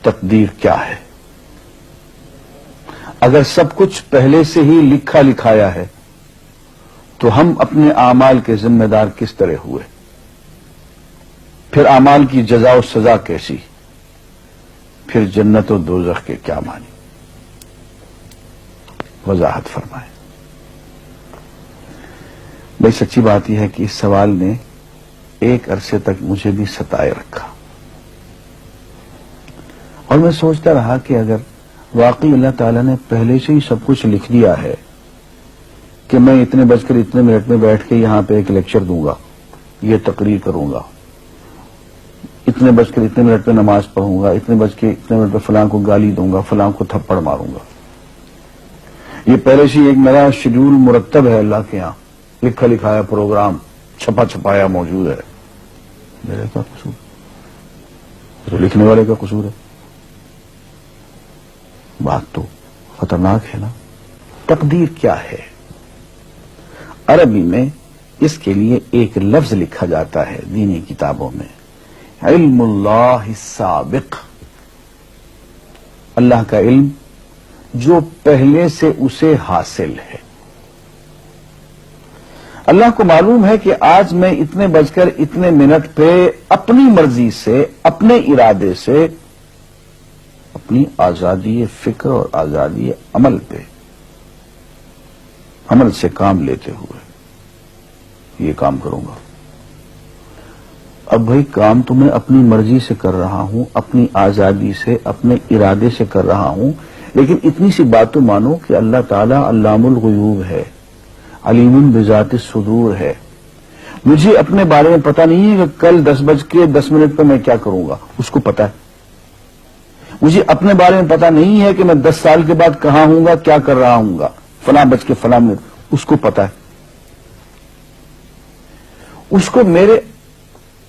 تقدیر کیا ہے؟ اگر سب کچھ پہلے سے ہی لکھا لکھایا ہے تو ہم اپنے اعمال کے ذمہ دار کس طرح ہوئے؟ پھر اعمال کی جزا و سزا کیسی؟ پھر جنت و دوزخ کے کیا معنی؟ وضاحت فرمائیں۔ بھئی سچی بات یہ ہے کہ اس سوال نے ایک عرصے تک مجھے بھی ستائے رکھا، اور میں سوچتا رہا کہ اگر واقعی اللہ تعالیٰ نے پہلے سے ہی سب کچھ لکھ دیا ہے کہ میں اتنے بج کر اتنے منٹ میں بیٹھ کے یہاں پہ ایک لیکچر دوں گا، یہ تقریر کروں گا، اتنے بج کر اتنے منٹ پہ نماز پڑھوں گا، اتنے بج کے اتنے منٹ پہ فلاں کو گالی دوں گا، فلاں کو تھپڑ ماروں گا، یہ پہلے سے ایک میرا شیڈول مرتب ہے اللہ کے یہاں، لکھا لکھایا پروگرام چھپا چھپایا موجود ہے، میرے کا قصور؟ تو لکھنے والے کا قصور ہے؟ بات تو خطرناک ہے نا۔ تقدیر کیا ہے؟ عربی میں اس کے لیے ایک لفظ لکھا جاتا ہے دینی کتابوں میں، علم اللہ السابق، اللہ کا علم جو پہلے سے اسے حاصل ہے۔ اللہ کو معلوم ہے کہ آج میں اتنے بج کر اتنے منٹ پہ اپنی مرضی سے، اپنے ارادے سے، اپنی آزادی فکر اور آزادی عمل پہ، عمل سے کام لیتے ہوئے یہ کام کروں گا۔ اب بھائی کام تو میں اپنی مرضی سے کر رہا ہوں، اپنی آزادی سے، اپنے ارادے سے کر رہا ہوں، لیکن اتنی سی بات تو مانو کہ اللہ تعالیٰ علام الغیوب ہے، علیم بذات الصدور ہے۔ مجھے اپنے بارے میں پتہ نہیں ہے کہ کل 10:10 پہ میں کیا کروں گا، اس کو پتہ ہے۔ مجھے اپنے بارے میں پتہ نہیں ہے کہ میں 10 سال کے بعد کہاں ہوں گا، کیا کر رہا ہوں گا، فلاں بج کے فلاں منٹ، اس کو پتہ ہے۔ اس کو میرے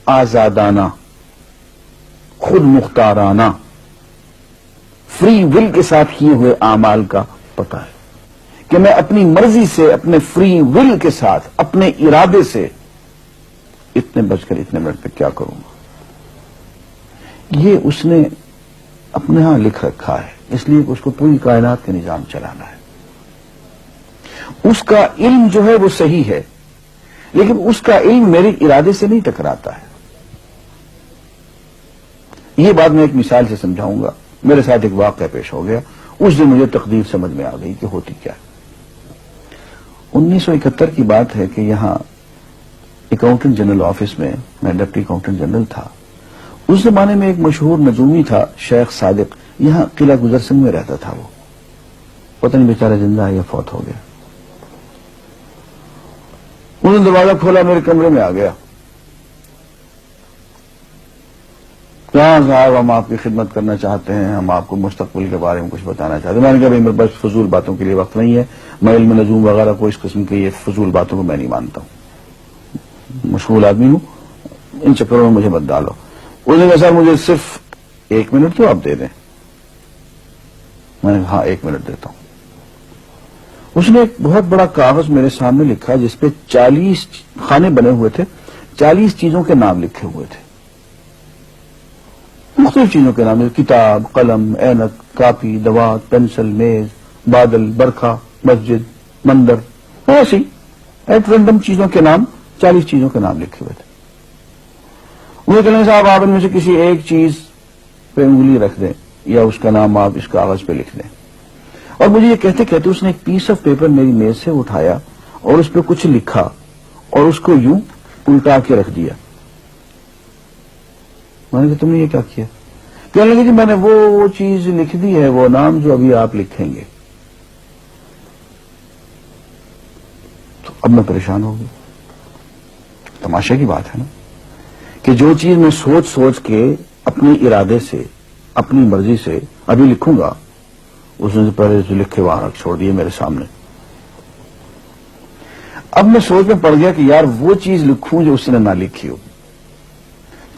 آزادانہ، خود مختارانہ، فری ول کے ساتھ کیے ہوئے اعمال کا پتہ ہے کہ میں اپنی مرضی سے، اپنے فری ول کے ساتھ، اپنے ارادے سے اتنے بج کر اتنے منٹ پہ کیا کروں گا۔ یہ اس نے اپنے ہاں لکھ رکھا ہے، اس لیے کہ اس کو پوری کائنات کا نظام چلانا ہے۔ اس کا علم جو ہے وہ صحیح ہے، لیکن اس کا علم میرے ارادے سے نہیں ٹکراتا ہے۔ یہ بات میں ایک مثال سے سمجھاؤں گا۔ میرے ساتھ ایک واقعہ پیش ہو گیا، اس دن مجھے تقدیر سمجھ میں آ گئی کہ ہوتی کیا ہے۔ 1971 کی بات ہے کہ یہاں اکاؤنٹنٹ جنرل آفس میں میں ڈپٹی اکاؤنٹنٹ جنرل تھا۔ اس زمانے میں ایک مشہور نجومی تھا شیخ صادق، یہاں قلعہ گزر سنگھ میں رہتا تھا۔ وہ پتہ نہیں بیچارہ زندہ ہے یا فوت ہو گیا۔ انہوں نے دروازہ کھولا، میرے کمرے میں آ گیا۔ کہاں صاحب ہم آپ کی خدمت کرنا چاہتے ہیں، ہم آپ کو مستقبل کے بارے میں کچھ بتانا چاہتے ہیں۔ میں نے کہا بھائی میرے پاس فضول باتوں کے لیے وقت نہیں ہے، میں علم نجوم وغیرہ کو اس قسم کی یہ فضول باتوں کو میں نہیں مانتا ہوں، مشغول آدمی ہوں، ان چکروں میں مجھے مت ڈالو۔ اس نے کہا سر مجھے صرف 1 منٹ تو آپ دے دیں۔ میں نے کہا ہاں 1 منٹ دیتا ہوں۔ اس نے ایک بہت بڑا کاغذ میرے سامنے لکھا جس پہ 40 خانے بنے ہوئے تھے، 40 چیزوں کے نام لکھے ہوئے تھے، مختلف چیزوں کے نام، کتاب، قلم، اینک، کاپی، دوات، پینسل، میز، بادل، برکھا، مسجد، مندر، ایسی ایٹ رینڈم چیزوں کے نام، 40 چیزوں کے نام لکھے ہوئے تھے۔ وہ کہنے صاحب آپ ان میں سے کسی ایک چیز پہ انگلی رکھ دیں یا اس کا نام آپ اس کاغذ پہ لکھ دیں۔ اور مجھے یہ کہتے کہتے اس نے ایک پیس آف پیپر میری میز سے اٹھایا اور اس پہ کچھ لکھا اور اس کو یوں الٹا کے رکھ دیا۔ میں نے کہا تم نے یہ کیا کیا؟ کہنے لگے جی میں نے وہ چیز لکھ دی ہے، وہ نام جو ابھی آپ لکھیں گے۔ تو اب میں پریشان ہو گیا۔ تماشے کی بات ہے نا کہ جو چیز میں سوچ سوچ کے اپنے ارادے سے، اپنی مرضی سے ابھی لکھوں گا، اس نے پہلے جو لکھے وہاں رکھ چھوڑ دیے میرے سامنے۔ اب میں سوچ میں پڑ گیا کہ یار وہ چیز لکھوں جو اس نے نہ لکھی ہو۔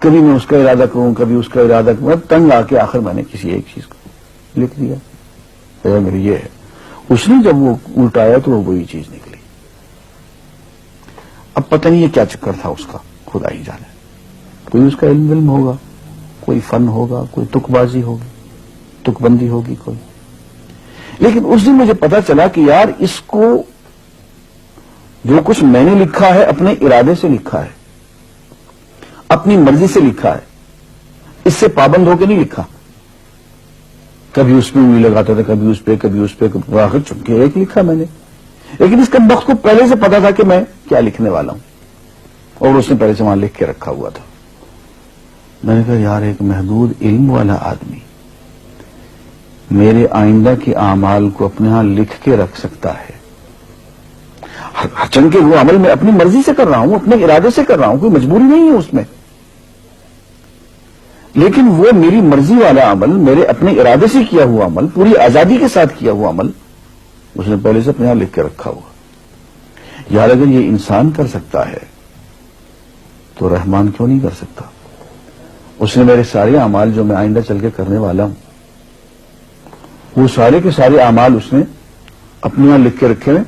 کبھی میں اس کا ارادہ کروں، کبھی اس کا ارادہ کروں، تنگ آ کے آخر میں نے کسی ایک چیز کو لکھ دیا، میری یہ ہے۔ اس نے جب وہ الٹایا تو وہ وہی چیز نکلی۔ اب پتہ نہیں یہ کیا چکر تھا اس کا، خدا ہی جانے۔ کوئی اس کا علم ہوگا، کوئی فن ہوگا، کوئی تک بازی ہوگی، تک بندی ہوگی کوئی. لیکن اس دن مجھے پتا چلا کہ یار اس کو جو کچھ میں نے لکھا ہے اپنے ارادے سے لکھا ہے, اپنی مرضی سے لکھا ہے, اس سے پابند ہو کے نہیں لکھا. کبھی اس میں انگلی لگاتا تھا, کبھی اس پہ, آخر چونکہ ایک لکھا میں نے. لیکن اس کا وقت کو پہلے سے پتا تھا کہ میں کیا لکھنے والا ہوں, اور اس نے پہلے سے وہاں لکھ کے رکھا ہوا تھا. میں نے کہا یار ایک محدود علم والا آدمی میرے آئندہ کے اعمال کو اپنے ہاں لکھ کے رکھ سکتا ہے. چونکہ وہ عمل میں اپنی مرضی سے کر رہا ہوں, اپنے ارادے سے کر رہا ہوں, کوئی مجبوری نہیں ہے اس میں, لیکن وہ میری مرضی والا عمل, میرے اپنے ارادے سے کیا ہوا عمل, پوری آزادی کے ساتھ کیا ہوا عمل, اس نے پہلے سے اپنے یہاں لکھ کے رکھا ہوا. یار اگر یہ انسان کر سکتا ہے تو رحمان کیوں نہیں کر سکتا؟ اس نے میرے سارے اعمال جو میں آئندہ چل کے کرنے والا ہوں, وہ سارے کے سارے اعمال اس نے اپنے یہاں لکھ کے رکھے ہیں.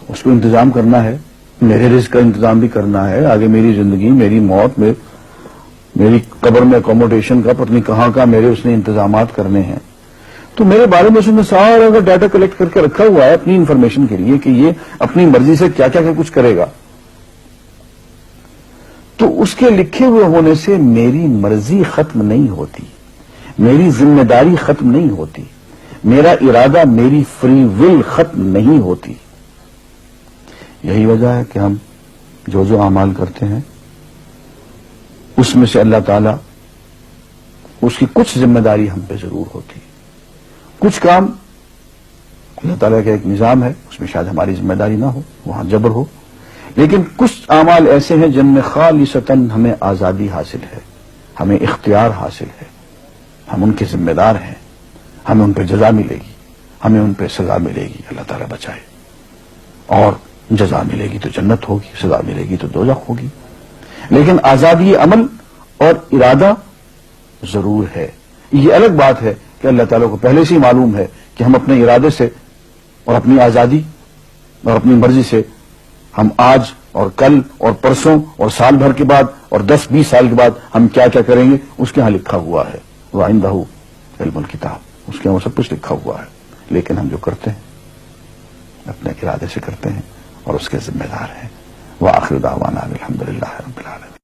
اس کو انتظام کرنا ہے, میرے رزق کا انتظام بھی کرنا ہے, آگے میری زندگی, میری موت, میری قبر میں اکوموڈیشن کا پتہ نہیں کہاں کا میرے اس نے انتظامات کرنے ہیں. تو میرے بارے میں اس نے سارا کا ڈاٹا کلیکٹ کر کے رکھا ہوا ہے اپنی انفارمیشن کے لیے کہ یہ اپنی مرضی سے کیا کیا کچھ کرے گا. تو اس کے لکھے ہوئے ہونے سے میری مرضی ختم نہیں ہوتی, میری ذمہ داری ختم نہیں ہوتی, میرا ارادہ, میری فری ول ختم نہیں ہوتی. یہی وجہ ہے کہ ہم جو اعمال کرتے ہیں اس میں سے اللہ تعالیٰ اس کی کچھ ذمہ داری ہم پہ ضرور ہوتی. کچھ کام اللہ تعالیٰ کا ایک نظام ہے, اس میں شاید ہماری ذمہ داری نہ ہو, وہاں جبر ہو, لیکن کچھ اعمال ایسے ہیں جن میں خالصتاً ہمیں آزادی حاصل ہے, ہمیں اختیار حاصل ہے, ہم ان کے ذمہ دار ہیں, ہمیں ان پہ جزا ملے گی, ہمیں ان پہ سزا ملے گی, اللہ تعالیٰ بچائے. اور جزا ملے گی تو جنت ہوگی, سزا ملے گی تو دوزخ ہوگی. لیکن آزادی عمل اور ارادہ ضرور ہے. یہ الگ بات ہے کہ اللہ تعالیٰ کو پہلے سے ہی معلوم ہے کہ ہم اپنے ارادے سے اور اپنی آزادی اور اپنی مرضی سے ہم آج اور کل اور پرسوں اور سال بھر کے بعد اور 10-20 سال کے بعد ہم کیا کیا کریں گے اس کے ہاں لکھا ہوا ہے. وَعِندَهُ عِلْمُ الْكِتَابِ, اس کے ہاں وہ سب کچھ لکھا ہوا ہے. لیکن ہم جو کرتے ہیں اپنے ارادے سے کرتے ہیں اور اس کے ذمہ دار ہیں. وآخر دعوانا الحمدللہ رب العالمین.